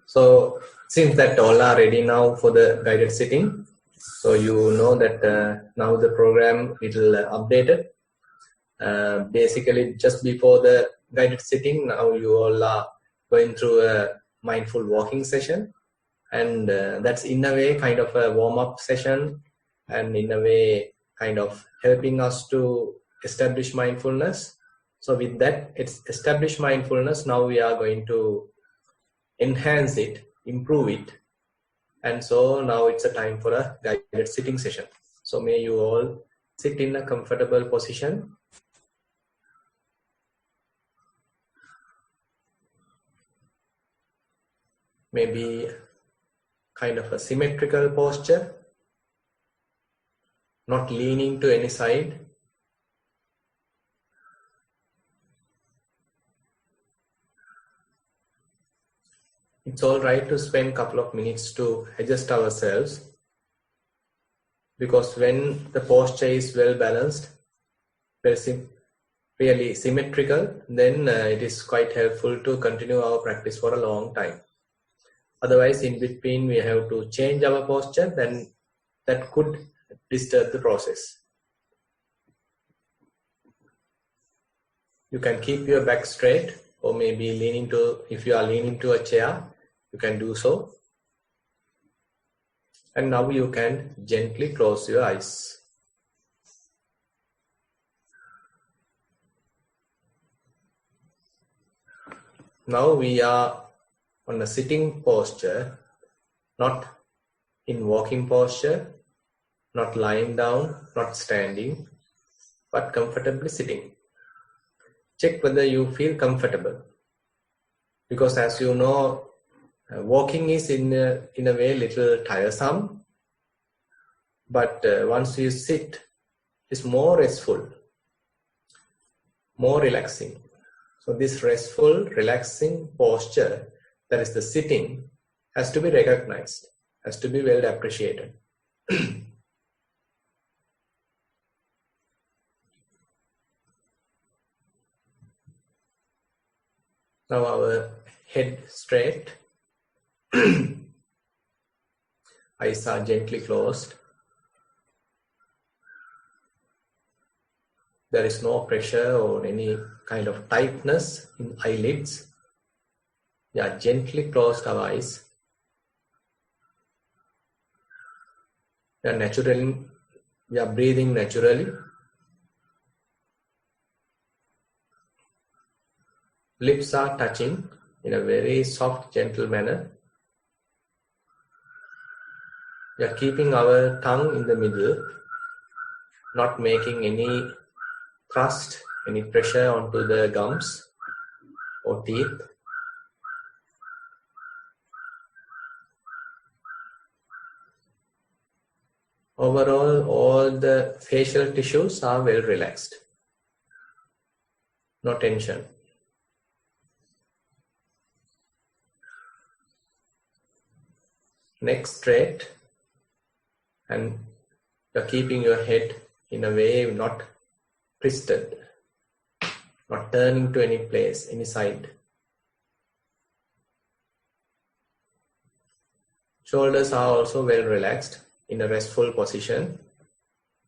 So seems that all are ready now for the guided sitting. So you know that now the program will updated. Basically just before the guided sitting, now you all are going through a mindful walking session, and that's in a way kind of a warm-up session, and in a way kind of helping us to establish mindfulness. So with that, it's established mindfulness. Now we are going to enhance it, improve it, and so now it's a time for a guided sitting session. So may you all sit in a comfortable position. Maybe kind of a symmetrical posture, not leaning to any side. It's all right to spend a couple of minutes to adjust ourselves, because when the posture is well balanced, really symmetrical, then it is quite helpful to continue our practice for a long time. Otherwise, in between we have to change our posture, then that could disturb the process. You can keep your back straight, or maybe leaning to, if you are leaning to a chair, you can do so. And now you can gently close your eyes. Now we are on a sitting posture, not in walking posture, not lying down, not standing, but comfortably sitting. Check whether you feel comfortable, because as you know, walking is in a way little tiresome, but once you sit, it's more restful, more relaxing. So this restful, relaxing posture, that is the sitting, has to be recognized, has to be well appreciated. Now our head straight, eyes are gently closed. There is no pressure or any kind of tightness in eyelids. We are gently closed our eyes. We are breathing naturally. Lips are touching in a very soft, gentle manner. We are keeping our tongue in the middle, not making any thrust, any pressure onto the gums or teeth. Overall, all the facial tissues are well relaxed. No tension. Neck straight, and you're keeping your head in a way not twisted, not turning to any place, any side. Shoulders are also well relaxed in a restful position.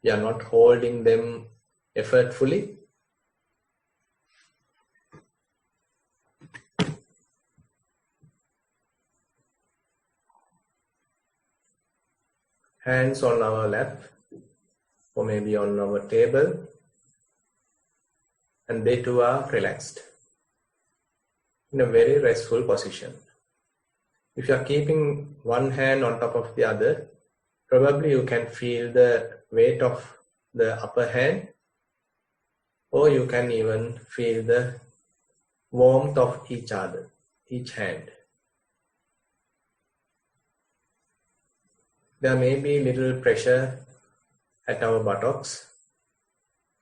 We are not holding them effortfully. Hands on our lap, or maybe on our table, and they too are relaxed in a very restful position. If you are keeping one hand on top of the other, probably you can feel the weight of the upper hand, or you can even feel the warmth of each hand. There may be little pressure at our buttocks.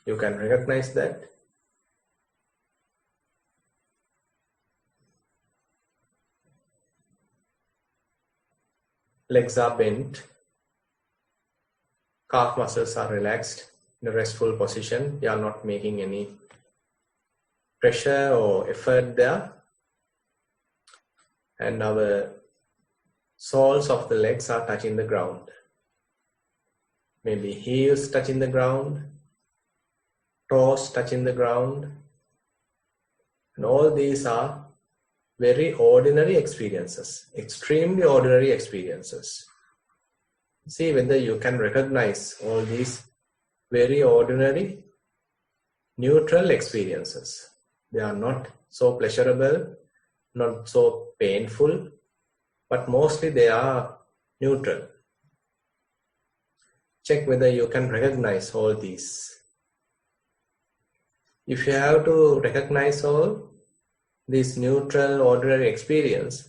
You can recognize that. Legs are bent. Calf muscles are relaxed in a restful position. We are not making any pressure or effort there. And our soles of the legs are touching the ground. Maybe heels touching the ground, toes touching the ground. And all these are very ordinary experiences, extremely ordinary experiences. See whether you can recognize all these very ordinary, neutral experiences. They are not so pleasurable, not so painful, but mostly they are neutral. Check whether you can recognize all these. If you have to recognize all this neutral, ordinary experience,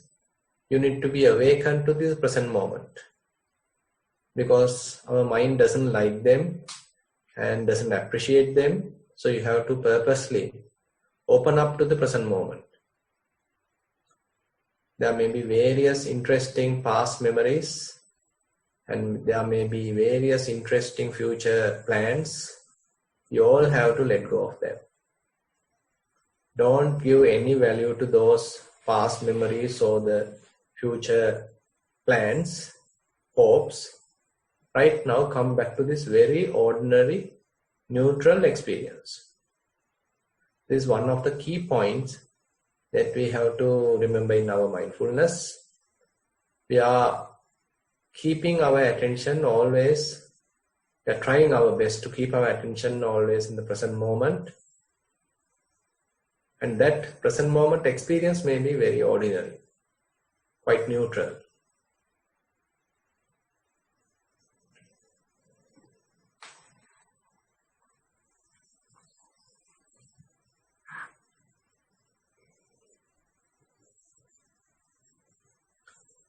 you need to be awakened to this present moment. Because our mind doesn't like them and doesn't appreciate them, so you have to purposely open up to the present moment. There may be various interesting past memories, and there may be various interesting future plans. You all have to let go of them. Don't give any value to those past memories or the future plans, hopes. Right now, come back to this very ordinary, neutral experience. This is one of the key points that we have to remember in our mindfulness. We are keeping our attention always, we are trying our best to keep our attention always in the present moment. And that present moment experience may be very ordinary, quite neutral.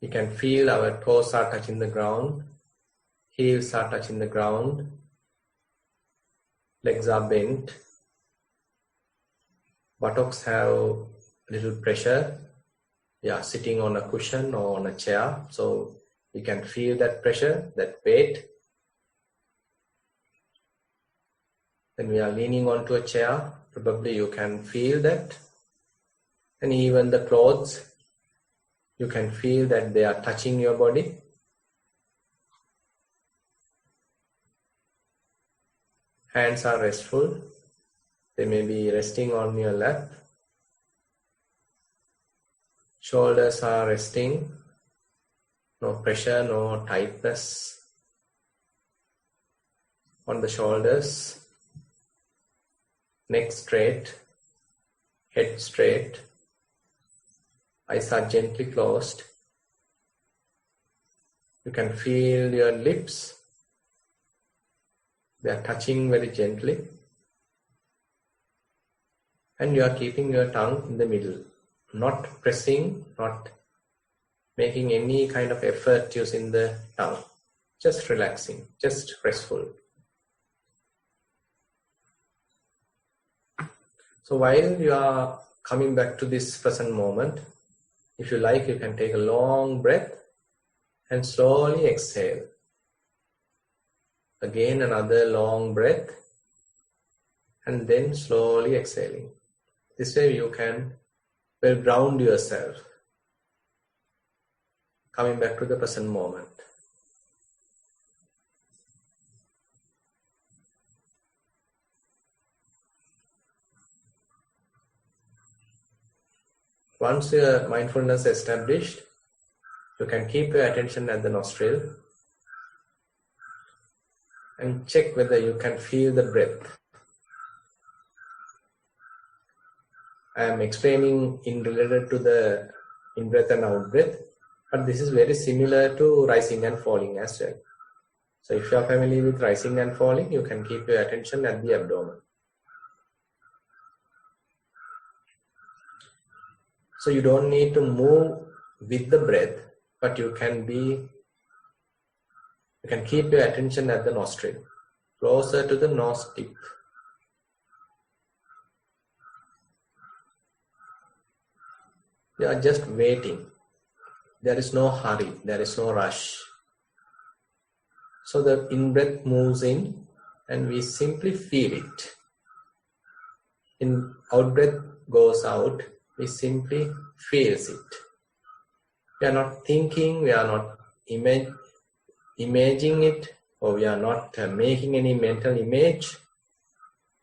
We can feel our toes are touching the ground, heels are touching the ground, legs are bent, buttocks have little pressure. We are sitting on a cushion or on a chair, so you can feel that pressure, that weight. When we are leaning onto a chair, probably you can feel that. And even the clothes, you can feel that they are touching your body. Hands are restful. They may be resting on your lap. Shoulders are resting. No pressure, no tightness on the shoulders. Neck straight. Head straight. Eyes are gently closed. You can feel your lips. They are touching very gently. And you are keeping your tongue in the middle. Not pressing, not making any kind of effort using the tongue. Just relaxing, just restful. So while you are coming back to this present moment, if you like, you can take a long breath and slowly exhale. Again, another long breath and then slowly exhaling. This way you can ground yourself, coming back to the present moment. Once your mindfulness is established, you can keep your attention at the nostril and check whether you can feel the breath. I am explaining in related to the in-breath and out-breath, but this is very similar to rising and falling as well. So if you are familiar with rising and falling, you can keep your attention at the abdomen. So you don't need to move with the breath, but you can keep your attention at the nostril, closer to the nose tip. You are just waiting. There is no hurry, there is no rush. So the in-breath moves in and we simply feel it. In out-breath goes out, we simply feels it. We are not thinking, we are not imaging it, or we are not making any mental image.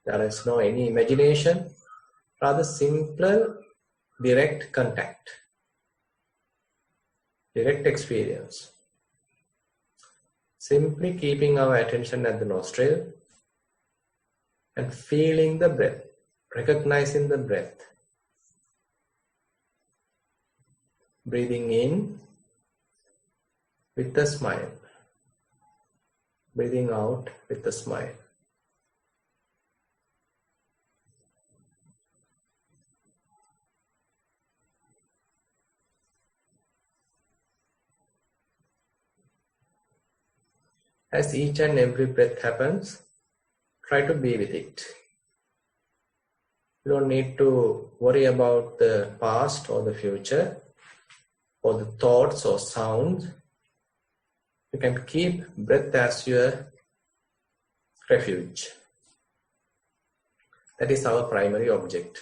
There is no any imagination, rather simple, direct contact, direct experience. Simply keeping our attention at the nostril and feeling the breath, recognizing the breath. Breathing in with a smile, breathing out with a smile. As each and every breath happens, try to be with it. You don't need to worry about the past or the future, or the thoughts or sounds. You can keep breath as your refuge. That is our primary object.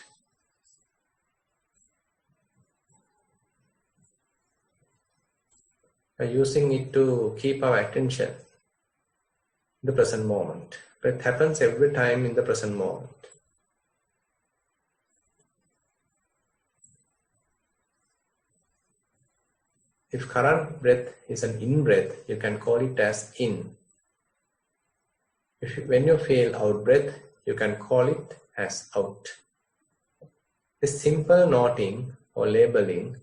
We are using it to keep our attention in the present moment. Breath happens every time in the present moment. If current breath is an in-breath, you can call it as in. When you feel out-breath, you can call it as out. This simple noting or labeling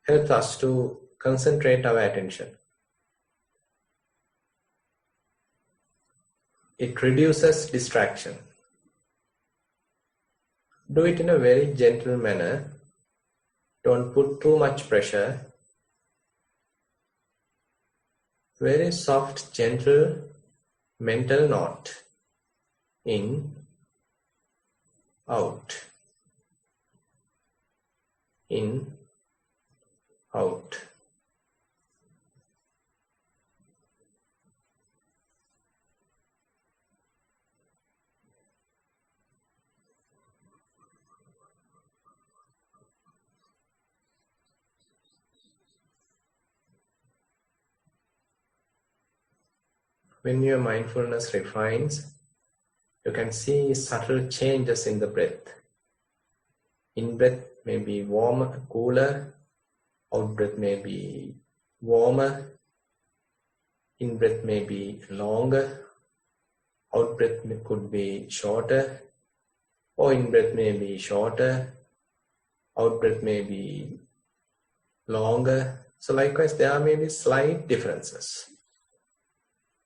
helps us to concentrate our attention. It reduces distraction. Do it in a very gentle manner. Don't put too much pressure. Very soft, gentle mental note. In, out. In, out. When your mindfulness refines, you can see subtle changes in the breath. In-breath may be warmer, cooler. Out-breath may be warmer. In-breath may be longer. Out-breath could be shorter. Or in-breath may be shorter. Out-breath may be longer. So likewise, there may be slight differences.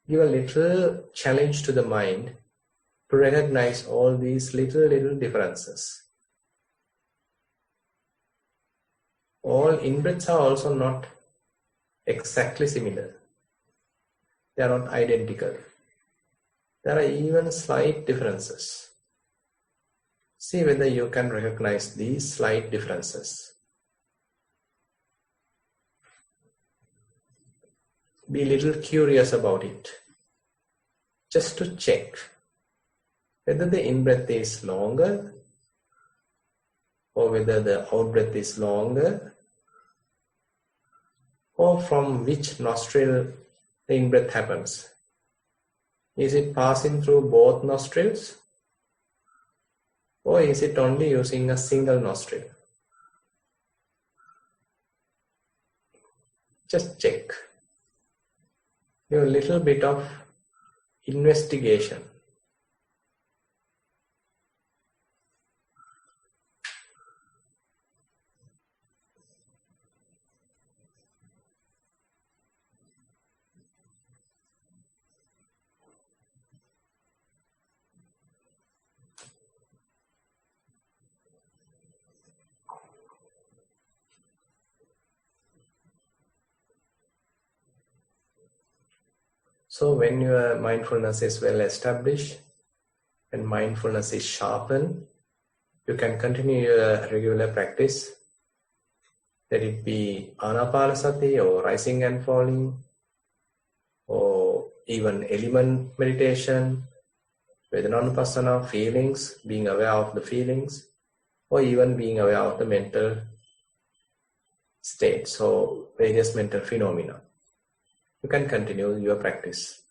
Give a little challenge to the mind to recognize all these little differences. All in-breaths are also not exactly similar. They are not identical. There are even slight differences. See whether you can recognize these slight differences. Be a little curious about it, just to check whether the in-breath is longer or whether the out-breath is longer, or from which nostril the in-breath happens. Is it passing through both nostrils, or is it only using a single nostril? Just check. Do a little bit of investigation. So when your mindfulness is well established and mindfulness is sharpened, you can continue your regular practice. Let it be anapanasati or rising and falling, or even element meditation, Vedananupassana, feelings, being aware of the feelings, or even being aware of the mental states or various mental phenomena. You can continue your practice.